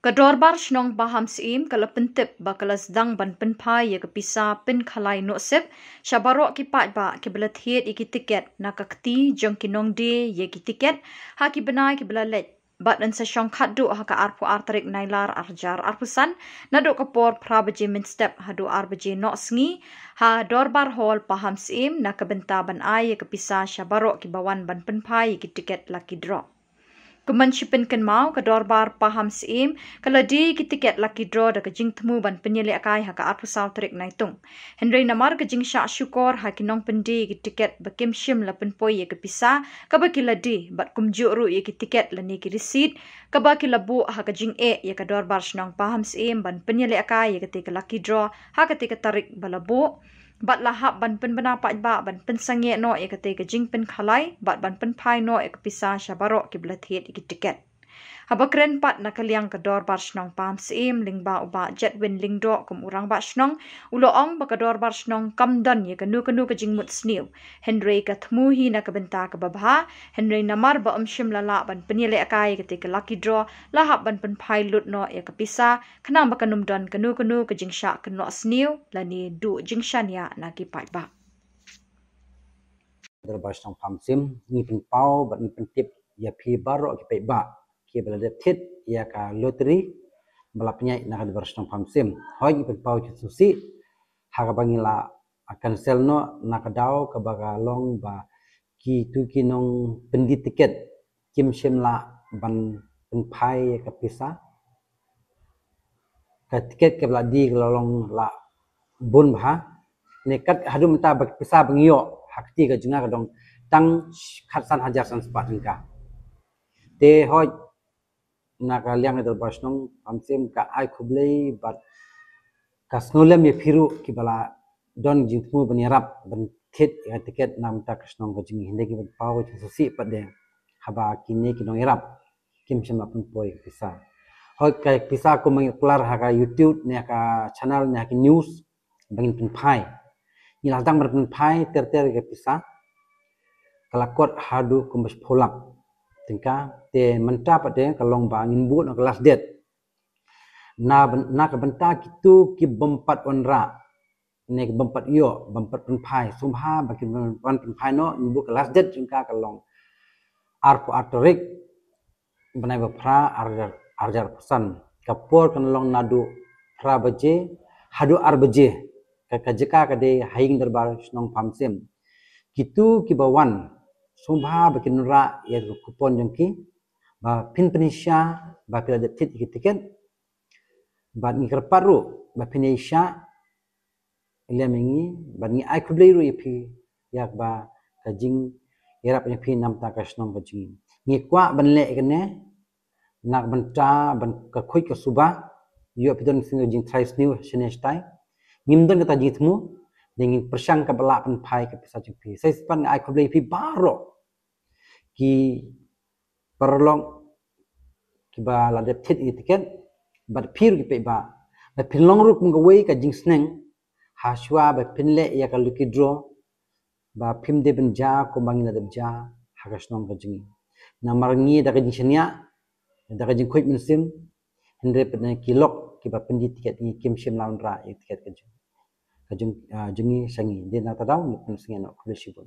Kadorbar Snong Baham Sim kala pentip bakalas dang ban Pynphai ya ke Pisa Pynhalai no sip Baroh ki pat ba ki belat hiet iki tiket na kakti jong kinong de ye ki tiket ha ki benai ki belalet bat dan sa syong Khatduh ha ka arpu Tarik nailar arjar arpusan na do kapor prabaje min step ha do arbaje no Sngi ha dorbar hall Baham Sim na kabenta ban ai ya ke Pisa Baroh ki bawan ban Pynphai ki tiket lucky draw. Kemensipan kenmau ke dorbar Baham Sim kalau di ki tiket lucky draw da ke jing temu ban penyele akai ha ka arpu sau Tarik naitung. Henry namar ke jing syak syukur ha kinong pendi ki tiket bakim shim la penpoi ye ke Pisa ka ba kiladi bat kumjuk ru ye ki tiket la ni ki receipt ka ba kilabu ha ke jing ye ke dorbar Snong Baham Sim ban penyele akai ye ke te lucky draw ha ke te Tarik balabu bat lahap ban penbena pak ba ban Sngi no ye kate ke jing Meghalaya bat ban Pynphai no ye ke Pisa Baroh ki blathet ki tiket habakren pat na kaliang ke dorbar Snong Baham Sim lingba uba jetwin lingdo kum urang ba Snong uloong ba ke dorbar Snong kamdan ye ke nu ke jing mut sniu Henry ka thmuhi na ke benta ke babha Henry namar ba shim lala ban penyele akai ke te ke lucky draw lahap ban Pynphai lut no ye ke Pisa khnang ba kanum don ke nu ke jing sha ke no sniu lani du jing shania na ki pai ba Dorbar Snong Baham Sim ni Pynphai bat ni pentip ya pi Baroh ki pai ba ki belada tit ya ka loteri balapnya na ka Dorbar Snong Baham Sim hoi ni Pynphai ki susi ha ka bangila akan sel no na ka dau ka baga long ba ki tu ki nong pendi tiket kim shim la ban Pynphai ka Pisa ka tiket ke beladi long la bun bah nekat hadum ta bak Pisa bangio hakti ka junga ka dong tang khatsan hajar san sepat engka te hoj na ka liang Dorbar Snong Baham Sim ka ai khublei bat ka snolem ye phiru ki bala don jingtmu benirap ben thit ya tiket nam ta Snong ka jing hinde ki pawo ki susi pade haba kini ki nong irap kim shima pun poi Pisa hoj ka Pisa ko mangiklar ha ka YouTube ne ka channel ne ka news bangin Pynphai ni latang ber Pynphai ter ke Pisa kalakot hadu kumbas pholak tingka te menta pade kalong bangin bu no kelas det na ka benta kitu ki bompat onra ne bompat yo bompat Pynphai sumha bakin wan Pynphai no bu kelas det tingka kalong arpu Tarik benai bapra arjar pesan kapor kan long nadu pra baje hadu arbaje ka jeka ka de haing Dorbar Snong Baham Sim kitu ki bawan sumha bakin ra ya kupon jengki ba Pynphai ba pila de tit ki tiket ba ni kerparu ba Pynphai ile mengi ba ni ai kublei ru ipi yak ba kajing irap ni phi nam ta ka Snong ka jing ni kwa ban le kene nak benta ban ka khoi ka suba yo pidon singa jing thai sniu sinestai ngimdon kata jitmu dengan persang ka bala Pynphai ka Pisa jing sai span ai khublei pi Baroh ki perlong ki ba la de thit tiket bat phir ki pe ba pinlong ruk mengawai ka jing sneng haswa ba pinle ya ka lucky draw ba phim de ben ja ko mangina de ja ha ka Snong ka jing na marngi da ka jing shania da ka jing khoi min sim hendre pe ki lok ki ba pendi tiket ni kim shim laun ra tiket ka jing jungi sangi de na ta daw ni pun singa no khulishibun